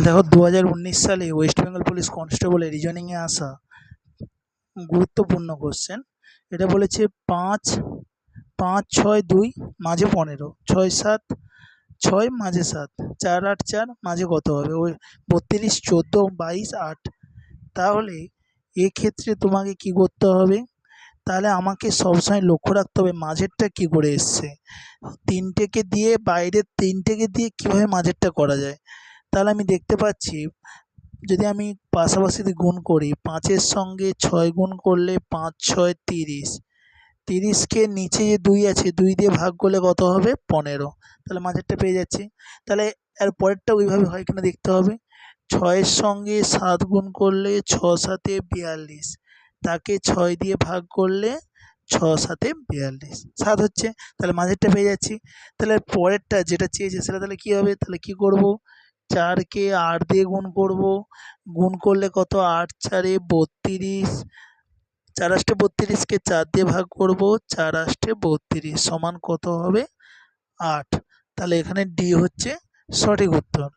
দেখো 2019 সালে West Bengal police কনস্টেবলের রিজনিংয়ে আসা গুরুত্বপূর্ণ কোশ্চেন। এটা বলেছে 5 5 6 2 মাঝে 15, 6 7 6 মাঝে 7, 4 8 4 মাঝে কত হবে? ওই 32 14 22 8। তাহলে এক্ষেত্রে তোমাকে কি করতে হবে? তাহলে আমাকে সবসময় লক্ষ্য রাখতে হবে মাঝেরটা কি করে এসছে। তিনটেকে দিয়ে বাইরের তিনটেকে দিয়ে কীভাবে মাঝেরটা করা যায়। তাহলে আমি দেখতে পাচ্ছি যদি আমি পাশাপাশি গুণ করি, 5-এর সঙ্গে 6 গুণ করলে 5 6 30, 30কে নিচে যে 2 আছে 2 দিয়ে ভাগ করলে কত হবে? 15। তাহলে মাঝেরটা পেয়ে যাচ্ছি। তাহলে এর পরেরটা ওইভাবে হয় কিনা দেখতে হবে। 6-এর সঙ্গে 7 গুণ করলে 6 7 42, তাকে 6 দিয়ে ভাগ করলে 6 7 42, 7 হচ্ছে। তাহলে মাঝেরটা পেয়ে যাচ্ছি। তাহলে পরেরটা যেটা চেয়েছে সেটা তাহলে কী হবে? তাহলে কী করব? 4কে 8 দিয়ে গুণ করব, গুণ করলে কত? 8 4 32, 4 8 32কে 4 দিয়ে ভাগ করব, 4 8 32 সমান কত হবে? 8। তাহলে এখানে ডি হচ্ছে সঠিক উত্তর।